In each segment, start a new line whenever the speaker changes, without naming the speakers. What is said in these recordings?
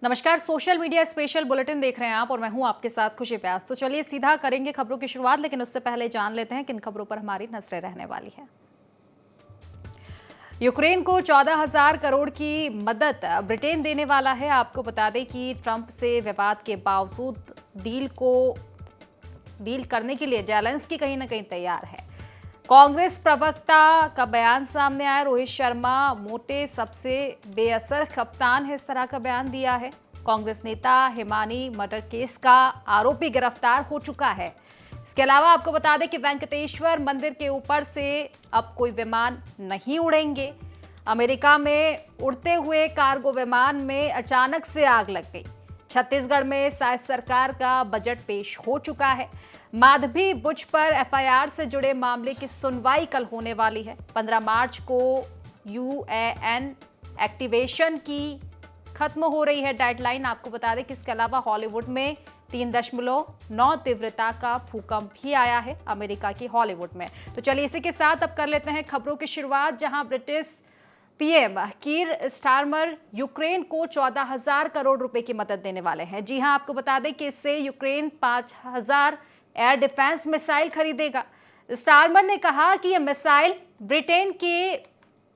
नमस्कार, social media special bulletin देख रहे हैं आप और मैं हूं आपके साथ खुशी व्यास। तो चलिए सीधा करेंगे खबरों की शुरुआत, लेकिन उससे पहले जान लेते हैं किन खबरों पर हमारी नजरें रहने वाली है। यूक्रेन को 14,000 करोड़ की मदद ब्रिटेन देने वाला है। आपको बता दें कि ट्रंप से विवाद के बावजूद डील करने के लिए जेलेंस्की कहीं ना कहीं तैयार है। कांग्रेस प्रवक्ता का बयान सामने आया। रोहित शर्मा मोटे सबसे बेअसर कप्तान है, इस तरह का बयान दिया है। कांग्रेस नेता हिमानी मर्डर केस का आरोपी गिरफ्तार हो चुका है। इसके अलावा आपको बता दें कि वेंकटेश्वर मंदिर के ऊपर से अब कोई विमान नहीं उड़ेंगे। अमेरिका में उड़ते हुए कार्गो विमान में अचानक से आग लग गई। छत्तीसगढ़ में राज्य सरकार का बजट पेश हो चुका है। माधवी बुच पर एफआईआर से जुड़े मामले की सुनवाई कल होने वाली है। 15 मार्च को यूएएन एक्टिवेशन की खत्म हो रही है डेडलाइन। आपको बता दें कि इसके अलावा हॉलीवुड में 3.9 तीव्रता का भूकंप भी आया है, अमेरिका की हॉलीवुड में। तो चलिए इसी के साथ अब कर लेते हैं खबरों की शुरुआत, जहां British PM Keir Starmer Ukraine को 14,000 करोड़ रुपए की मदद देने वाले हैं। जी हां, आपको बता दें कि इससे यूक्रेन 5,000 एयर डिफेंस मिसाइल खरीदेगा। स्टारमर ने कहा कि यह मिसाइल ब्रिटेन के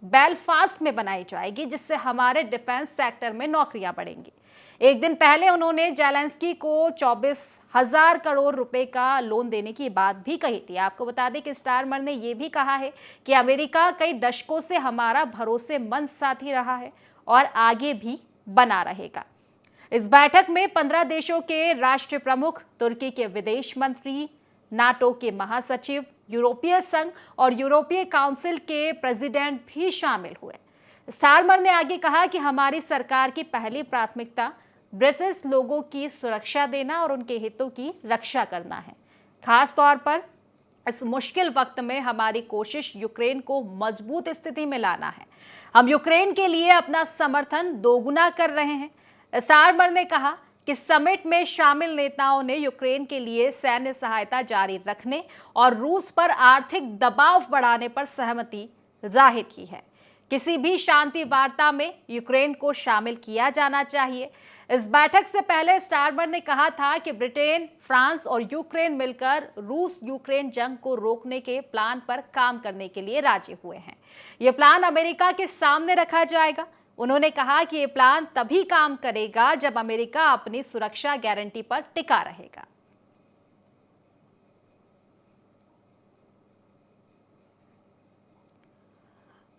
बेलफास्ट में बनाई जाएगी, जिससे हमारे डिफेंस सेक्टर में नौकरियां बढ़ेंगी। एक दिन पहले उन्होंने जेलेंस्की को 24,000 करोड़ रुपए का लोन देने की बात भी कही थी। आपको बता दें कि स्टारमर ने यह भी कहा है कि अमेरिका कई दशकों से हमारा भरोसेमंद साथी रहा है और आगे भी बना रहेगा। इस बैठक में 15 देशों के राष्ट्र प्रमुख, तुर्की के विदेश मंत्री, नाटो के महासचिव, यूरोपीय संघ और यूरोपीय काउंसिल के प्रेसिडेंट भी शामिल हुए। स्टारमर ने आगे कहा कि हमारी सरकार की पहली प्राथमिकता ब्रिटिश लोगों की सुरक्षा देना और उनके हितों की रक्षा करना है। खास तौर पर इस मुश्किल वक्त में हमारी कोशिश यूक्रेन को मजबूत स्थिति में लाना है। हम यूक्रेन के लिए अपना समर्थन दोगुना कर रहे हैं। स्टारमर ने कहा कि समिट में शामिल नेताओं ने यूक्रेन के लिए सैन्य सहायता जारी रखने और रूस पर आर्थिक दबाव बढ़ाने पर सहमति जाहिर की है। किसी भी शांति वार्ता में यूक्रेन को शामिल किया जाना चाहिए। इस बैठक से पहले स्टारमर ने कहा था कि ब्रिटेन, फ्रांस और यूक्रेन मिलकर रूस यूक्रेन जंग को रोकने के प्लान पर काम करने के लिए राजी हुए हैं। यह प्लान अमेरिका के सामने रखा जाएगा। उन्होंने कहा कि यह प्लान तभी काम करेगा जब अमेरिका अपनी सुरक्षा गारंटी पर टिका रहेगा।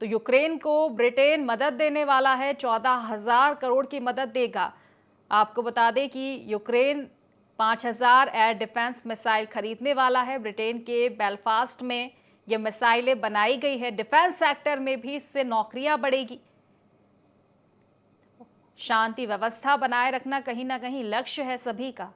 तो यूक्रेन को ब्रिटेन मदद देने वाला है, 14,000 करोड़ की मदद देगा। आपको बता दें कि यूक्रेन 5,000 एयर डिफेंस मिसाइल खरीदने वाला है। ब्रिटेन के बेलफास्ट में ये मिसाइलें बनाई गई है। डिफेंस सेक्टर में भी इससे नौकरियां बढ़ेगी। शांति व्यवस्था बनाए रखना कहीं ना कहीं लक्ष्य है सभी का।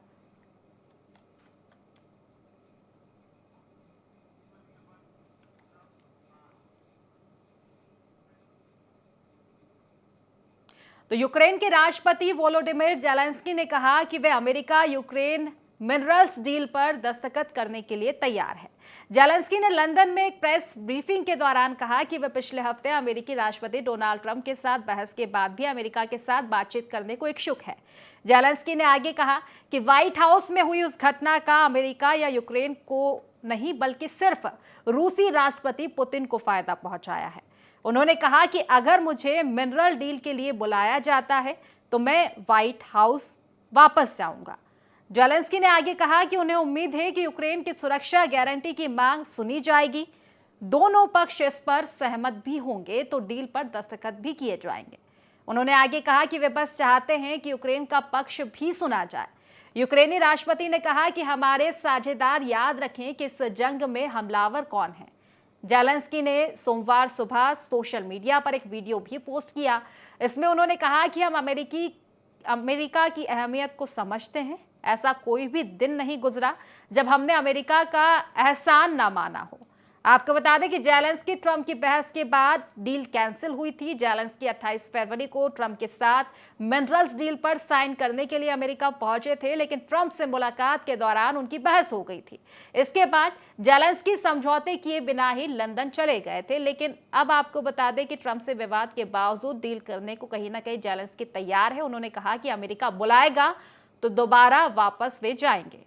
तो यूक्रेन के राष्ट्रपति वोलोडिमिर जेलेंस्की ने कहा कि वे अमेरिका यूक्रेन मिनरल्स डील पर दस्तखत करने के लिए तैयार है। जेलेंस्की ने लंदन में एक प्रेस ब्रीफिंग के दौरान कहा कि वे पिछले हफ्ते अमेरिकी राष्ट्रपति डोनाल्ड ट्रंप के साथ बहस के बाद भी अमेरिका के साथ बातचीत करने को इच्छुक है। जेलेंस्की ने आगे कहा कि व्हाइट हाउस में हुई उस घटना का अमेरिका या यूक्रेन को नहीं, बल्कि सिर्फ रूसी राष्ट्रपति पुतिन को फायदा पहुंचाया है। उन्होंने कहा कि अगर मुझे मिनरल डील के लिए बुलाया जाता है तो मैं व्हाइट हाउस वापस जाऊंगा। जेलेंस्की ने आगे कहा कि उन्हें उम्मीद है कि यूक्रेन की सुरक्षा गारंटी की मांग सुनी जाएगी। दोनों पक्ष इस पर सहमत भी होंगे तो डील पर दस्तखत भी किए जाएंगे। उन्होंने आगे कहा कि वे बस चाहते हैं कि यूक्रेन का पक्ष भी सुना जाए। यूक्रेनी राष्ट्रपति ने कहा कि हमारे साझेदार याद रखें कि इस जंग में हमलावर कौन है। जेलेंस्की ने सोमवार सुबह सोशल मीडिया पर एक वीडियो भी पोस्ट किया। इसमें उन्होंने कहा कि हम अमेरिका की अहमियत को समझते हैं। ऐसा कोई भी दिन नहीं गुजरा जब हमने अमेरिका का एहसान ना माना हो। आपको बता दें कि जेलेंस्की ट्रंप की बहस के बाद डील कैंसिल हुई थी। जेलेंस्की 28 फरवरी को ट्रंप के साथ मिनरल्स डील पर साइन करने के लिए अमेरिका पहुंचे थे, लेकिन ट्रंप से मुलाकात के दौरान उनकी बहस हो गई थी। इसके बाद जेलेंस्की समझौते किए बिना ही लंदन चले गए थे, लेकिन अब आपको बता दें कि ट्रंप से विवाद के बावजूद डील करने को कहीं ना कहीं जेलेंस्की तैयार है। उन्होंने कहा कि अमेरिका बुलाएगा तो दोबारा वापस वे जाएंगे।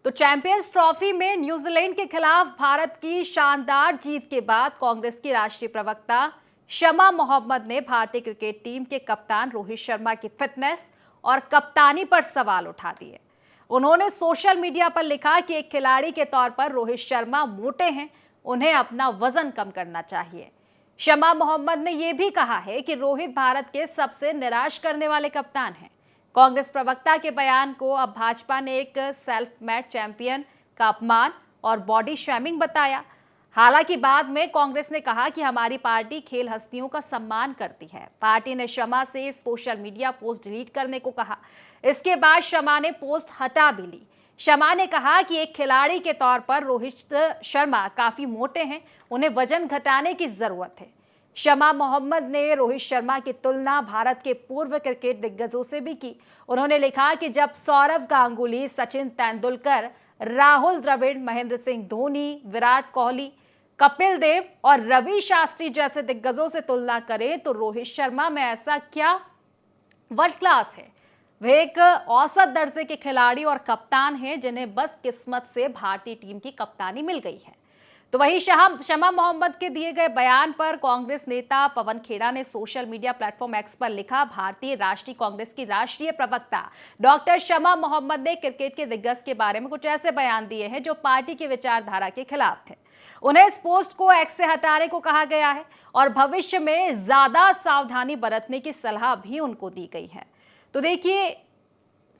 तो चैंपियंस ट्रॉफी में न्यूजीलैंड के खिलाफ भारत की शानदार जीत के बाद कांग्रेस की राष्ट्रीय प्रवक्ता शमा मोहम्मद ने भारतीय क्रिकेट टीम के कप्तान रोहित शर्मा की फिटनेस और कप्तानी पर सवाल उठा दिए। उन्होंने सोशल मीडिया पर लिखा कि एक खिलाड़ी के तौर पर रोहित शर्मा मोटे हैं, उन्हें अपना वजन कम करना चाहिए। शमा मोहम्मद ने यह भी कहा है कि रोहित भारत के सबसे निराश करने वाले कप्तान हैं। कांग्रेस प्रवक्ता के बयान को अब भाजपा ने एक सेल्फ मेड चैंपियन का अपमान और बॉडी शेमिंग बताया। हालांकि बाद में कांग्रेस ने कहा कि हमारी पार्टी खेल हस्तियों का सम्मान करती है। पार्टी ने शमा से सोशल मीडिया पोस्ट डिलीट करने को कहा। इसके बाद शमा ने पोस्ट हटा भी ली। शमा ने कहा कि एक खिलाड़ी के तौर पर रोहित शर्मा काफी मोटे हैं, उन्हें वजन घटाने की जरूरत है। शमा मोहम्मद ने रोहित शर्मा की तुलना भारत के पूर्व क्रिकेट दिग्गजों से भी की। उन्होंने लिखा कि जब सौरव गांगुली, सचिन तेंदुलकर, राहुल द्रविड़, महेंद्र सिंह धोनी, विराट कोहली, कपिल देव और रवि शास्त्री जैसे दिग्गजों से तुलना करें तो रोहित शर्मा में ऐसा क्या वर्ल्ड क्लास है। वे एक औसत दर्जे के खिलाड़ी और कप्तान हैं, जिन्हें बस किस्मत से भारतीय टीम की कप्तानी मिल गई है। तो वहीं शमा मोहम्मद के दिए गए बयान पर कांग्रेस नेता पवन खेड़ा ने सोशल मीडिया प्लेटफॉर्म एक्स पर लिखा, भारतीय राष्ट्रीय कांग्रेस की राष्ट्रीय प्रवक्ता डॉक्टर शमा मोहम्मद ने क्रिकेट के दिग्गज के बारे में कुछ ऐसे बयान दिए हैं जो पार्टी की विचारधारा के खिलाफ थे। उन्हें इस पोस्ट को एक्स से हटाने को कहा गया है और भविष्य में ज्यादा सावधानी बरतने की सलाह भी उनको दी गई है। तो देखिए,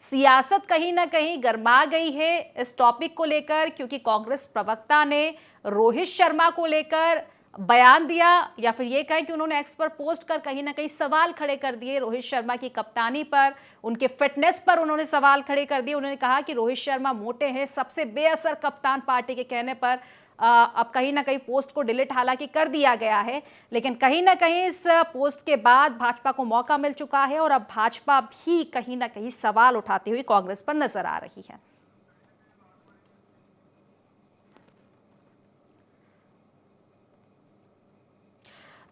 सियासत कहीं ना कहीं गर्मा गई है इस टॉपिक को लेकर, क्योंकि कांग्रेस प्रवक्ता ने रोहित शर्मा को लेकर बयान दिया, या फिर ये कहें कि उन्होंने एक्स पर पोस्ट कर कहीं ना कहीं सवाल खड़े कर दिए। रोहित शर्मा की कप्तानी पर, उनके फिटनेस पर उन्होंने सवाल खड़े कर दिए। उन्होंने कहा कि रोहित शर्मा मोटे हैं, सबसे बेअसर कप्तान पार्टी के कहने पर अब कहीं ना कहीं पोस्ट को डिलीट हालांकि कर दिया गया है, लेकिन कहीं ना कहीं इस पोस्ट के बाद भाजपा को मौका मिल चुका है और अब भाजपा भी कहीं ना कहीं सवाल उठाती हुई कांग्रेस पर नजर आ रही है।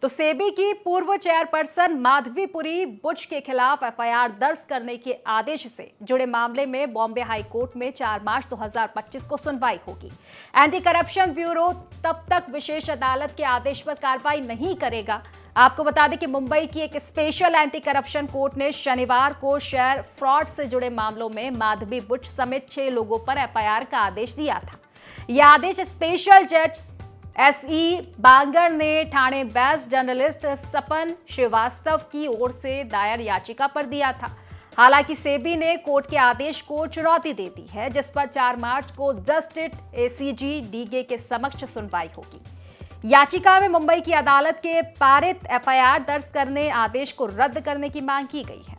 तो सेबी की पूर्व चेयरपर्सन माधवीपुरी बुच के खिलाफ एफआईआर दर्ज करने के आदेश से जुड़े मामले में बॉम्बे हाई कोर्ट में 4 मार्च 2025 को सुनवाई होगी। एंटी करप्शन ब्यूरो तब तक विशेष अदालत के आदेश पर कार्रवाई नहीं करेगा। आपको बता दें कि मुंबई की एक स्पेशल एंटी करप्शन कोर्ट ने शनिवार को शेयर फ्रॉड से जुड़े मामलों में माधवी बुच समेत 6 लोगों पर एफआईआर का आदेश दिया था। यह आदेश स्पेशल जज एसई बांगर ने ठाणे बेस्ड जर्नलिस्ट सपन श्रीवास्तव की ओर से दायर याचिका पर दिया था। हालांकि सेबी ने कोर्ट के आदेश को चुनौती दे दी है, जिस पर 4 मार्च को जस्टिस एसीजी डीगे के समक्ष सुनवाई होगी। याचिका में मुंबई की अदालत के पारित एफआईआर दर्ज करने आदेश को रद्द करने की मांग की गई है।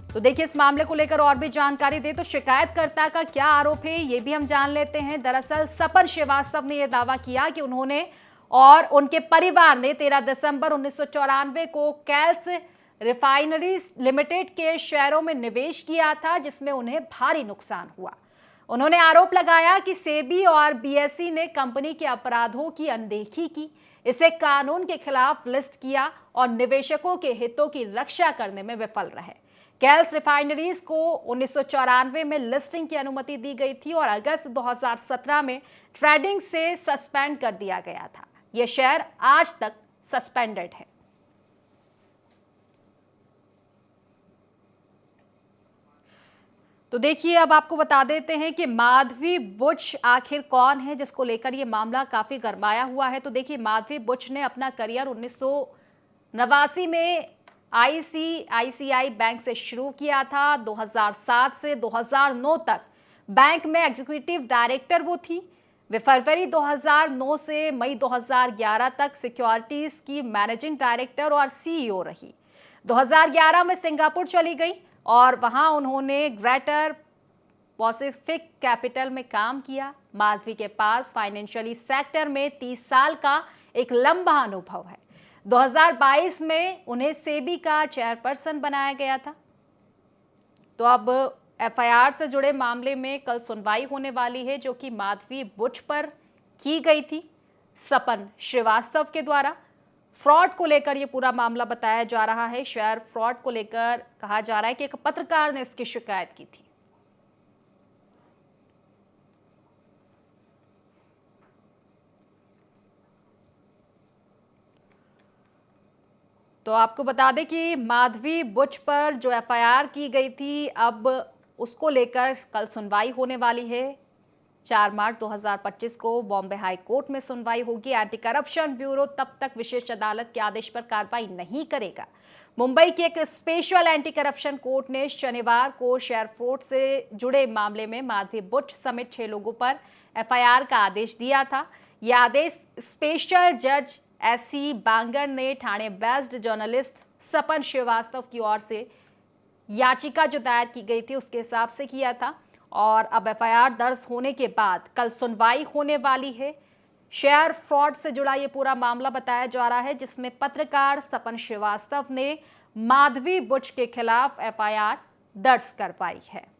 तो देखिए, इस मामले को लेकर और भी जानकारी दे तो शिकायतकर्ता का क्या आरोप है ये भी हम जान लेते हैं। दरअसल सपन श्रीवास्तव ने यह दावा किया कि उन्होंने और उनके परिवार ने 13 दिसंबर 1994 को कैल्स रिफाइनरीज लिमिटेड के शेयरों में निवेश किया था, जिसमें उन्हें भारी नुकसान हुआ। उन्होंने आरोप लगाया कि सेबी और बीएसई ने कंपनी के अपराधों की अनदेखी की, इसे कानून के खिलाफ लिस्ट किया और निवेशकों के हितों की रक्षा करने में विफल रहे। कैल्स रिफाइनरीज को 1994 में लिस्टिंग की अनुमति दी गई थी और अगस्त 2017 में ट्रेडिंग से सस्पेंड कर दिया गया था। यह शेयर आज तक सस्पेंडेड है। तो देखिए, अब आपको बता देते हैं कि माधवी बुच आखिर कौन है, जिसको लेकर यह मामला काफी गरमाया हुआ है। तो देखिए, माधवी बुच ने अपना करियर 1989 में आईसीआईसीआई बैंक से शुरू किया था। 2007 से 2009 तक बैंक में एग्जीक्यूटिव डायरेक्टर वो थी। वे फरवरी 2009 से मई 2011 तक सिक्योरिटीज की मैनेजिंग डायरेक्टर और सीईओ रही। 2011 में सिंगापुर चली गई और वहां उन्होंने ग्रेटर पैसिफिक कैपिटल में काम किया। माधवी के पास फाइनेंशियली सेक्टर में 30 साल का एक लंबा अनुभव है। 2022 में उन्हें सेबी का चेयरपर्सन बनाया गया था। तो अब एफआईआर से जुड़े मामले में कल सुनवाई होने वाली है, जो कि माधवी बुच पर की गई थी सपन श्रीवास्तव के द्वारा। फ्रॉड को लेकर यह पूरा मामला बताया जा रहा है। शेयर फ्रॉड को लेकर कहा जा रहा है कि एक पत्रकार ने इसकी शिकायत की थी। तो आपको बता दें कि माधवी बुच पर जो एफआईआर की गई थी, अब उसको लेकर कल सुनवाई होने वाली है। 4 मार्च 2025 को बॉम्बे हाई कोर्ट में सुनवाई होगी। एंटी करप्शन ब्यूरो तब तक विशेष अदालत के आदेश पर कार्रवाई नहीं करेगा। मुंबई की एक स्पेशल एंटी करप्शन कोर्ट ने शनिवार को शेयर फ्रॉड से जुड़े मामले में माधवी बुच समेत 6 लोगों पर एफआईआर का आदेश दिया था। यह आदेश स्पेशल जज एससी बांगर ने ठाणे बेस्ड जर्नलिस्ट सपन श्रीवास्तव की ओर से याचिका जो दायर की गई थी उसके हिसाब से किया था। और अब एफआईआर दर्ज होने के बाद कल सुनवाई होने वाली है। शेयर फ्रॉड से जुड़ा ये पूरा मामला बताया जा रहा है, जिसमें पत्रकार सपन श्रीवास्तव ने माधवी बुच के खिलाफ एफआईआर दर्ज करवाई है।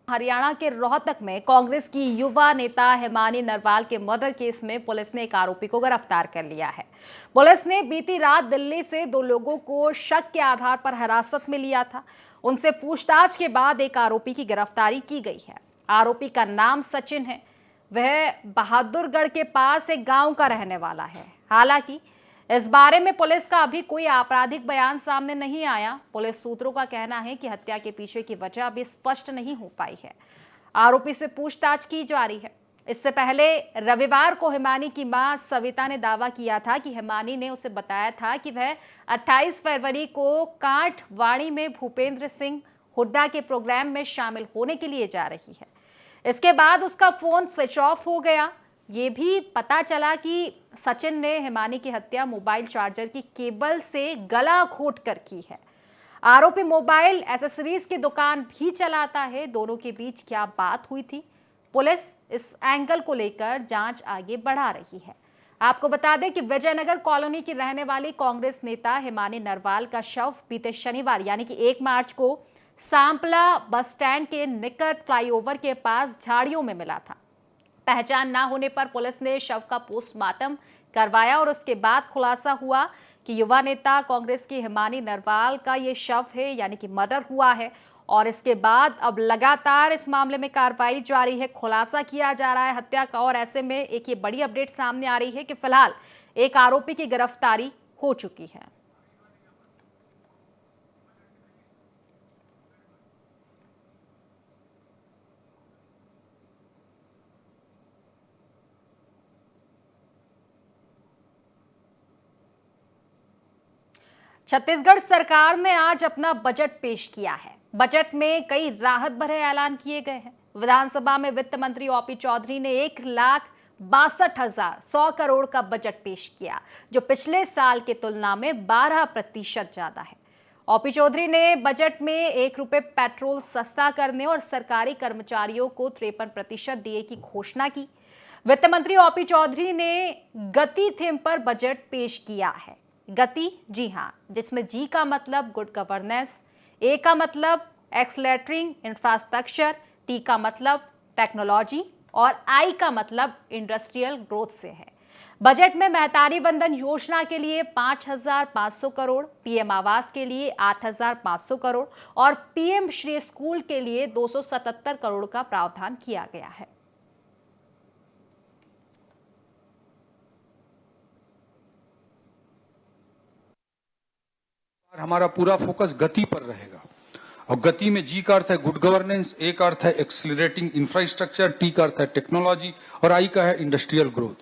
हरियाणा के रोहतक में कांग्रेस की युवा नेता हेमानी नरवाल के मर्डर केस में पुलिस ने एक आरोपी को गिरफ्तार कर लिया है। पुलिस ने बीती रात दिल्ली से 2 लोगों को शक के आधार पर हिरासत में लिया था। उनसे पूछताछ के बाद एक आरोपी की गिरफ्तारी की गई है। आरोपी का नाम सचिन है। वह बहादुरगढ़ के पास एक गांव का रहने वाला है। हालांकि इस बारे में पुलिस का अभी कोई आपराधिक बयान सामने नहीं आया। पुलिस सूत्रों का कहना है कि हत्या के पीछे की वजह अभी स्पष्ट नहीं हो पाई है। आरोपी से पूछताछ की जा रही है। इससे पहले रविवार को हेमानी की मां सविता ने दावा किया था कि हेमानी ने उसे बताया था कि वह 28 फरवरी को कांठवाणी में भूपेंद्र सिंह हुड्डा के प्रोग्राम में शामिल होने के लिए जा रही है। इसके बाद उसका फोन स्विच ऑफ हो गया। ये भी पता चला कि सचिन ने हेमानी की हत्या मोबाइल चार्जर की केबल से गला घोट कर की है। आरोपी मोबाइल एसेसरीज की दुकान भी चलाता है। दोनों के बीच क्या बात हुई थी, पुलिस इस एंगल को लेकर जांच आगे बढ़ा रही है। आपको बता दें कि विजयनगर कॉलोनी की रहने वाली कांग्रेस नेता हेमानी नरवाल का शव बीते शनिवार यानी कि 1 मार्च को सांपला बस स्टैंड के निकट फ्लाईओवर के पास झाड़ियों में मिला था। पहचान ना होने पर पुलिस ने शव का पोस्टमार्टम करवाया और उसके बाद खुलासा हुआ कि युवा नेता कांग्रेस की हेमानी नरवाल का ये शव है, यानी कि मर्डर हुआ है। और इसके बाद अब लगातार इस मामले में कार्रवाई जारी है, खुलासा किया जा रहा है हत्या का। और ऐसे में एक ये बड़ी अपडेट सामने आ रही है कि फिलहाल एक आरोपी की गिरफ्तारी हो चुकी है। छत्तीसगढ़ सरकार ने आज अपना बजट पेश किया है। बजट में कई राहत भरे ऐलान किए गए हैं। विधानसभा में वित्त मंत्री ओपी चौधरी ने 1,62,100 करोड़ का बजट पेश किया, जो पिछले साल की तुलना में 12% ज्यादा है। ओपी चौधरी ने बजट में ₹1 पेट्रोल सस्ता करने और सरकारी कर्मचारियों को 53% डीए की घोषणा की। वित्त मंत्री ओपी चौधरी ने गति थीम पर बजट पेश किया है। गति, जी हां, जिसमें जी का मतलब गुड गवर्नेंस, ए का मतलब एक्सलेटरिंग इंफ्रास्ट्रक्चर, टी का मतलब टेक्नोलॉजी और आई का मतलब इंडस्ट्रियल ग्रोथ से है। बजट में महतारी वंदन योजना के लिए 5,500 करोड़, पीएम आवास के लिए 8,500 करोड़ और पीएम श्री स्कूल के लिए 277 करोड़ का प्रावधान किया गया है।
हमारा पूरा फोकस गति पर रहेगा और गति में जी का अर्थ है गुड गवर्नेंस, ए का अर्थ है एक्सिलरेटिंग इंफ्रास्ट्रक्चर, टी का अर्थ है टेक्नोलॉजी और आई का है इंडस्ट्रियल ग्रोथ।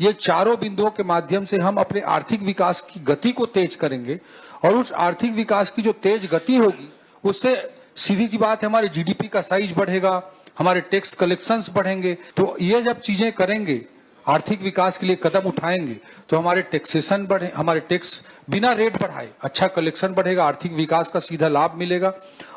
ये चारों बिंदुओं के माध्यम से हम अपने आर्थिक विकास की गति को तेज करेंगे और उस आर्थिक विकास की जो तेज गति होगी उससे सीधी सी बात है हमारे जीडीपी का साइज बढ़ेगा, हमारे टैक्स कलेक्शंस बढ़ेंगे। तो ये जब चीजें करेंगे, आर्थिक विकास के लिए कदम उठाएंगे तो हमारे टैक्सेशन बढ़े, हमारे टैक्स बिना रेट बढ़ाए अच्छा कलेक्शन बढ़ेगा, आर्थिक विकास का सीधा लाभ मिलेगा।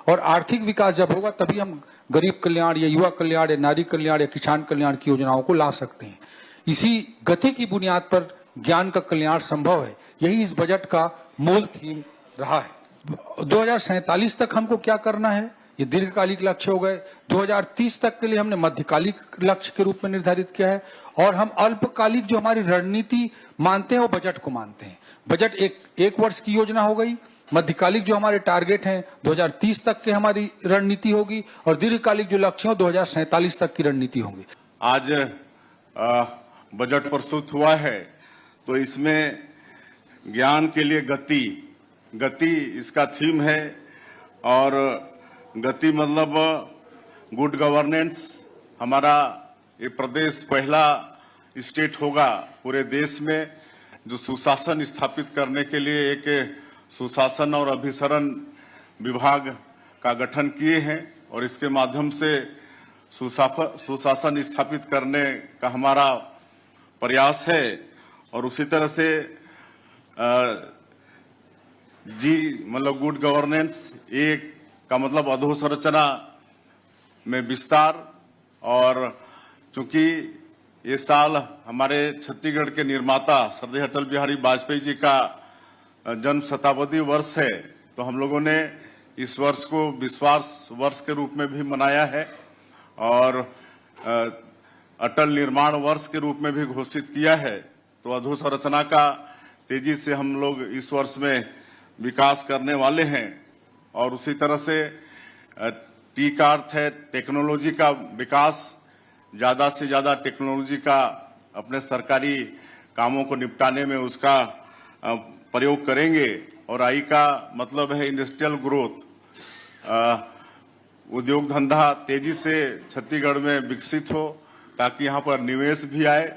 और आर्थिक विकास जब होगा तभी हम गरीब कल्याण या युवा कल्याण या नारी कल्याण या किसान कल्याण की योजनाओं को ला सकते हैं। इसी गति की बुनियाद पर ज्ञान का कल्याण संभव है, यही इस बजट का मूल थीम रहा है। 2047 तक हमको क्या करना है, ये दीर्घकालिक लक्ष्य हो गए। 2030 तक के लिए हमने मध्यकालिक लक्ष्य के रूप में निर्धारित किया है और हम अल्पकालिक जो हमारी रणनीति मानते हैं वो बजट को मानते हैं। बजट एक वर्ष की योजना हो गई, मध्यकालिक जो हमारे टारगेट हैं 2030 तक के हमारी रणनीति होगी और दीर्घकालिक जो लक्ष्य हो 2047 तक की रणनीति होगी।
आज बजट प्रस्तुत हुआ है तो इसमें ज्ञान के लिए गति इसका थीम है और गति मतलब गुड गवर्नेंस। हमारा ये प्रदेश पहला स्टेट होगा पूरे देश में जो सुशासन स्थापित करने के लिए एक सुशासन और अभिसरण विभाग का गठन किए हैं और इसके माध्यम से सुशासन स्थापित करने का हमारा प्रयास है। और उसी तरह से मतलब गुड गवर्नेंस एक का मतलब अधोसंरचना में विस्तार। और चूंकि ये साल हमारे छत्तीसगढ़ के निर्माता श्रद्धेय अटल बिहारी वाजपेयी जी का जन्म शताब्दी वर्ष है तो हम लोगों ने इस वर्ष को विश्वास वर्ष के रूप में भी मनाया है और अटल निर्माण वर्ष के रूप में भी घोषित किया है। तो अधोसंरचना का तेजी से हम लोग इस वर्ष में विकास करने वाले हैं। और उसी तरह से टी का अर्थ है टेक्नोलॉजी का विकास, ज्यादा से ज्यादा टेक्नोलॉजी का अपने सरकारी कामों को निपटाने में उसका प्रयोग करेंगे। और आई का मतलब है इंडस्ट्रियल ग्रोथ, उद्योग धंधा तेजी से छत्तीसगढ़ में विकसित हो ताकि यहाँ पर निवेश भी आए।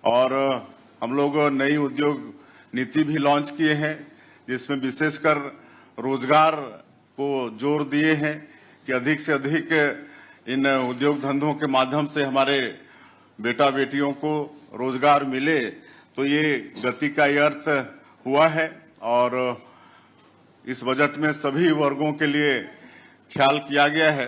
और हम लोग नई उद्योग नीति भी लॉन्च किए हैं जिसमें विशेषकर रोजगार को जोर दिए हैं कि अधिक से अधिक इन उद्योग धंधों के माध्यम से हमारे बेटा बेटियों को रोजगार मिले। तो ये गति का ये अर्थ हुआ है और इस बजट में सभी वर्गों के लिए ख्याल किया गया है।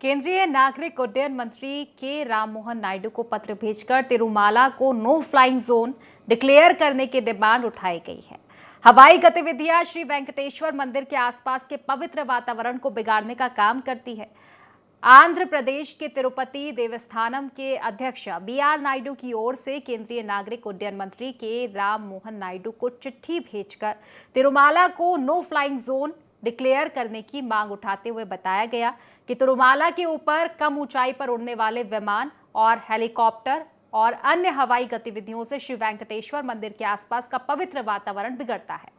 केंद्रीय नागरिक उड्डयन मंत्री के राममोहन नायडू को पत्र भेजकर तिरुमाला को नो फ्लाइंग जोन डिक्लेयर करने की डिमांड उठाई गई है। हवाई गतिविधियां श्री वेंकटेश्वर मंदिर के आसपास के पवित्र वातावरण को बिगाड़ने का काम करती है। आंध्र प्रदेश के तिरुपति देवस्थानम के अध्यक्ष BR नायडू की ओर से केंद्रीय नागरिक उड्डयन मंत्री के राममोहन नायडू को चिट्ठी भेजकर तिरुमाला को नो फ्लाइंग जोन डिक्लेयर करने की मांग उठाते हुए बताया गया कि तिरुमाला के ऊपर कम ऊंचाई पर उड़ने वाले विमान और हेलीकॉप्टर और अन्य हवाई गतिविधियों से श्री वेंकटेश्वर मंदिर के आसपास का पवित्र वातावरण बिगड़ता है।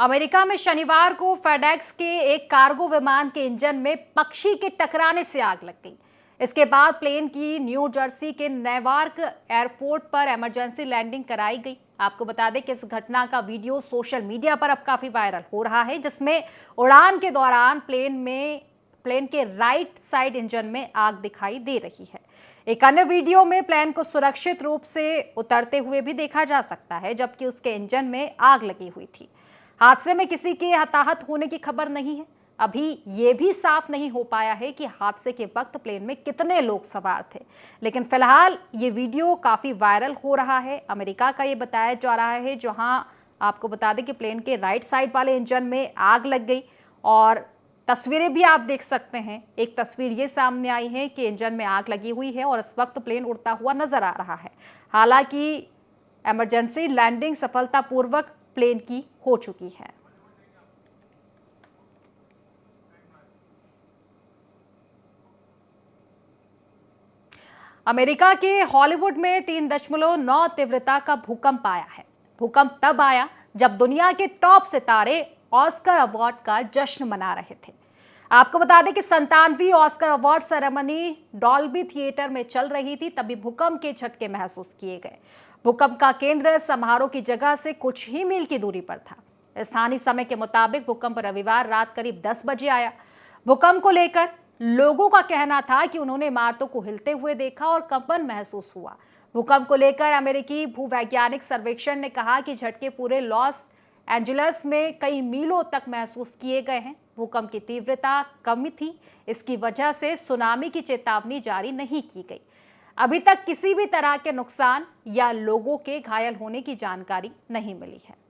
अमेरिका में शनिवार को फेडेक्स के एक कार्गो विमान के इंजन में पक्षी के टकराने से आग लग गई। इसके बाद प्लेन की न्यू जर्सी के नेवार्क एयरपोर्ट पर इमरजेंसी लैंडिंग कराई गई। आपको बता दें कि इस घटना का वीडियो सोशल मीडिया पर अब काफी वायरल हो रहा है, जिसमें उड़ान के दौरान प्लेन के राइट साइड इंजन में आग दिखाई दे रही है। एक अन्य वीडियो में प्लेन को सुरक्षित रूप से उतरते हुए भी देखा जा सकता है, जबकि उसके इंजन में आग लगी हुई थी। हादसे में किसी के हताहत होने की खबर नहीं है। अभी ये भी साफ नहीं हो पाया है कि हादसे के वक्त प्लेन में कितने लोग सवार थे, लेकिन फिलहाल ये वीडियो काफी वायरल हो रहा है। अमेरिका का ये बताया जा रहा है, जहां आपको बता दें कि प्लेन के राइट साइड वाले इंजन में आग लग गई और तस्वीरें भी आप देख सकते हैं। एक तस्वीर ये सामने आई है कि इंजन में आग लगी हुई है और इस वक्त प्लेन उड़ता हुआ नजर आ रहा है। हालांकि इमरजेंसी लैंडिंग सफलतापूर्वक प्लेन की हो चुकी है। अमेरिका के हॉलीवुड में 3.9 तीव्रता का भूकंप आया है। भूकंप तब आया जब दुनिया के टॉप सितारे ऑस्कर अवार्ड का जश्न मना रहे थे। आपको बता दें कि 97वीं Oscar award ceremony Dolby theatre में चल रही थी, तभी भूकंप के झटके महसूस किए गए। भूकंप का केंद्र समारोह की जगह से कुछ ही मील की दूरी पर था। स्थानीय समय के मुताबिक भूकंप रविवार रात करीब 10 बजे आया। भूकंप को लेकर लोगों का कहना था कि उन्होंने इमारतों को हिलते हुए देखा और कंपन महसूस हुआ। भूकंप को लेकर अमेरिकी भूवैज्ञानिक सर्वेक्षण ने कहा कि झटके पूरे लॉस एंजलिस में कई मीलों तक महसूस किए गए हैं। भूकंप की तीव्रता कम थी, इसकी वजह से सुनामी की चेतावनी जारी नहीं की गई। अभी तक किसी भी तरह के नुकसान या लोगों के घायल होने की जानकारी नहीं मिली है।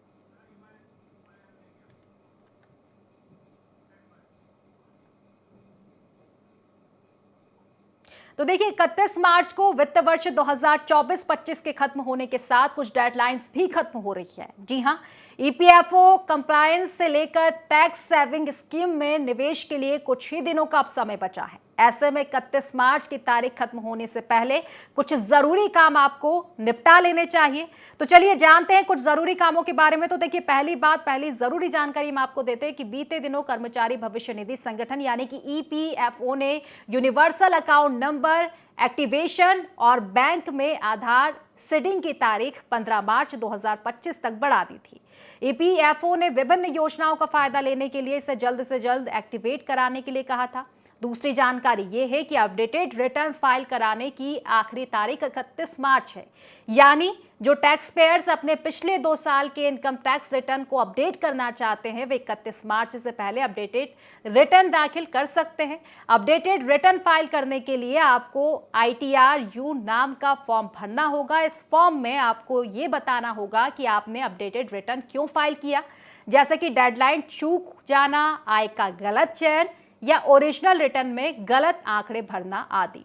तो देखिए, 31 मार्च को वित्त वर्ष 2024-25 के खत्म होने के साथ कुछ डेडलाइंस भी खत्म हो रही है। जी हां, ईपीएफओ कंप्लायंस से लेकर टैक्स सेविंग स्कीम में निवेश के लिए कुछ ही दिनों का अब समय बचा है। ऐसे में 31 मार्च की तारीख खत्म होने से पहले कुछ जरूरी काम आपको निपटा लेने चाहिए। तो चलिए जानते हैं कुछ जरूरी कामों के बारे में। तो देखिए, पहली जरूरी जानकारी हम आपको देते हैं कि बीते दिनों कर्मचारी भविष्य निधि संगठन यानी कि ईपीएफओ ने यूनिवर्सल अकाउंट नंबर एक्टिवेशन और बैंक में आधार सीडिंग की तारीख 15 मार्च 2025 तक बढ़ा दी थी। ईपीएफओ ने विभिन्न योजनाओं का फायदा लेने के लिए इसे जल्द से जल्द एक्टिवेट कराने के लिए कहा था। दूसरी जानकारी ये है कि अपडेटेड रिटर्न फाइल कराने की आखिरी तारीख 31 मार्च है, यानी जो टैक्स पेयर्स अपने पिछले 2 साल के इनकम टैक्स रिटर्न को अपडेट करना चाहते हैं वे 31 मार्च से पहले अपडेटेड रिटर्न दाखिल कर सकते हैं। अपडेटेड रिटर्न फाइल करने के लिए आपको ITRU नाम का फॉर्म भरना होगा। इस फॉर्म में आपको ये बताना होगा कि आपने अपडेटेड रिटर्न क्यों फाइल किया, जैसे कि डेडलाइन चूक जाना, आय का गलत चयन या ओरिजिनल रिटर्न में गलत आंकड़े भरना आदि।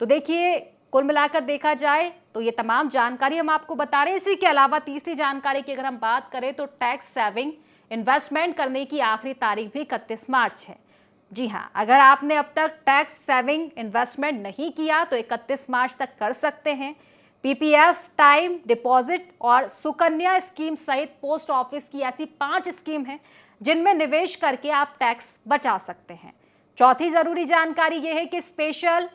तो देखिए, कुल मिलाकर देखा जाए तो ये तमाम जानकारी हम आपको बता रहे हैं। इसी के अलावा तीसरी जानकारी की अगर हम बात करें तो टैक्स सेविंग इन्वेस्टमेंट करने की आखिरी तारीख भी 31 मार्च है। जी हाँ, अगर आपने अब तक टैक्स सेविंग इन्वेस्टमेंट नहीं किया तो 31 मार्च तक कर सकते हैं। पीपीएफ, टाइम डिपॉजिट और सुकन्या स्कीम सहित पोस्ट ऑफिस की ऐसी 5 स्कीम हैं जिनमें निवेश करके आप टैक्स बचा सकते हैं। चौथी जरूरी जानकारी यह है कि स्पेशल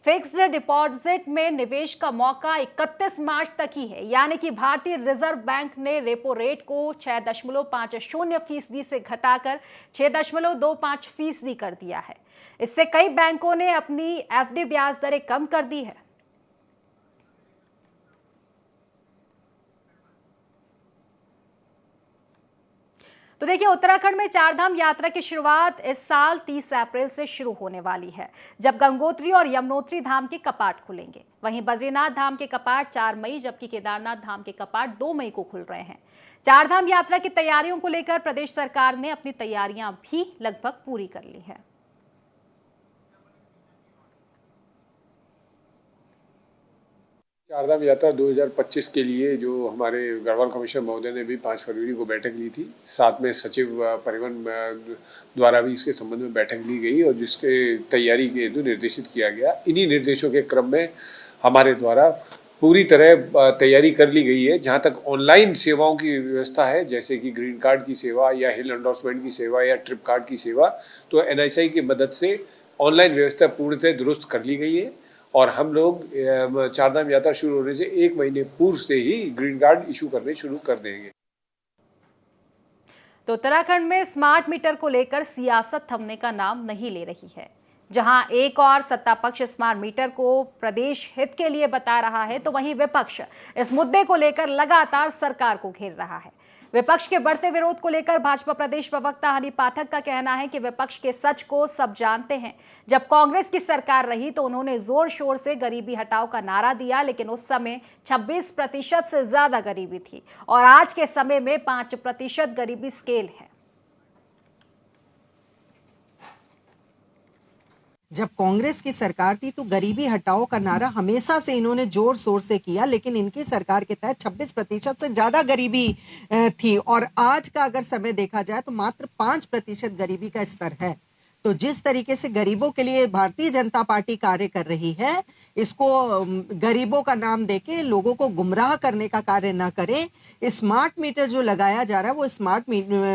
फिक्स्ड डिपॉजिट में निवेश का मौका 31 मार्च तक ही है, यानी कि भारतीय रिजर्व बैंक ने रेपो रेट को 6.50% से घटाकर 6.25% कर दिया है। इससे कई बैंकों ने अपनी एफडी ब्याज दरें कम कर दी है। तो देखिए, उत्तराखंड में चारधाम यात्रा की शुरुआत इस साल 30 अप्रैल से शुरू होने वाली है, जब गंगोत्री और यमुनोत्री धाम के कपाट खुलेंगे। वहीं बद्रीनाथ धाम के कपाट 4 मई जबकि केदारनाथ धाम के कपाट 2 मई को खुल रहे हैं। चारधाम यात्रा की तैयारियों को लेकर प्रदेश सरकार ने अपनी तैयारियां भी लगभग पूरी कर ली है।
चारधाम यात्रा 2025 के लिए जो हमारे गढ़वाल कमिश्नर महोदय ने भी 5 फरवरी को बैठक ली थी, साथ में सचिव परिवहन द्वारा भी इसके संबंध में बैठक ली गई और जिसके तैयारी के हेतु निर्देशित किया गया। इन्हीं निर्देशों के क्रम में हमारे द्वारा पूरी तरह तैयारी कर ली गई है। जहां तक ऑनलाइन सेवाओं की व्यवस्था है, जैसे कि ग्रीन कार्ड की सेवा या हिल एंडोर्समेंट की सेवा या ट्रिप कार्ड की सेवा, तो NICI की मदद से ऑनलाइन व्यवस्था पूर्णतः दुरुस्त कर ली गई है और हम लोग चारधाम यात्रा शुरू होने से 1 महीने पूर्व से ही ग्रीन कार्ड इशू करने शुरू कर देंगे।
तो उत्तराखंड में स्मार्ट मीटर को लेकर सियासत थमने का नाम नहीं ले रही है। जहां एक और सत्ता पक्ष स्मार्ट मीटर को प्रदेश हित के लिए बता रहा है, तो वहीं विपक्ष इस मुद्दे को लेकर लगातार सरकार को घेर रहा है। विपक्ष के बढ़ते विरोध को लेकर भाजपा प्रदेश प्रवक्ता हनी पाठक का कहना है कि विपक्ष के सच को सब जानते हैं। जब कांग्रेस की सरकार रही तो उन्होंने जोर शोर से गरीबी हटाओ का नारा दिया, लेकिन उस समय 26% से ज्यादा गरीबी थी और आज के समय में 5% गरीबी स्केल है।
जब कांग्रेस की सरकार थी तो गरीबी हटाओ का नारा हमेशा से इन्होंने जोर शोर से किया, लेकिन इनकी सरकार के तहत 26% से ज्यादा गरीबी थी और आज का अगर समय देखा जाए तो मात्र 5% गरीबी का स्तर है। तो जिस तरीके से गरीबों के लिए भारतीय जनता पार्टी कार्य कर रही है, इसको गरीबों का नाम देके लोगों को गुमराह करने का कार्य ना करे। स्मार्ट मीटर जो लगाया जा रहा है वो स्मार्ट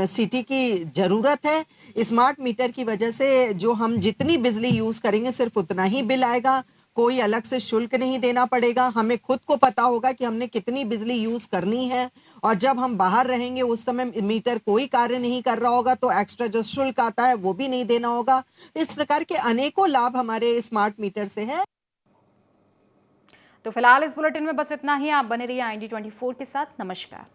सिटी की जरूरत है। स्मार्ट मीटर की वजह से जो हम जितनी बिजली यूज करेंगे सिर्फ उतना ही बिल आएगा, कोई अलग से शुल्क नहीं देना पड़ेगा। हमें खुद को पता होगा कि हमने कितनी बिजली यूज करनी है, और जब हम बाहर रहेंगे उस समय मीटर कोई कार्य नहीं कर रहा होगा तो एक्स्ट्रा जो शुल्क आता है वो भी नहीं देना होगा। इस प्रकार के अनेकों लाभ हमारे स्मार्ट मीटर से है।
तो फिलहाल इस बुलेटिन में बस इतना ही। आप बने रहिए IND24 के साथ। नमस्कार।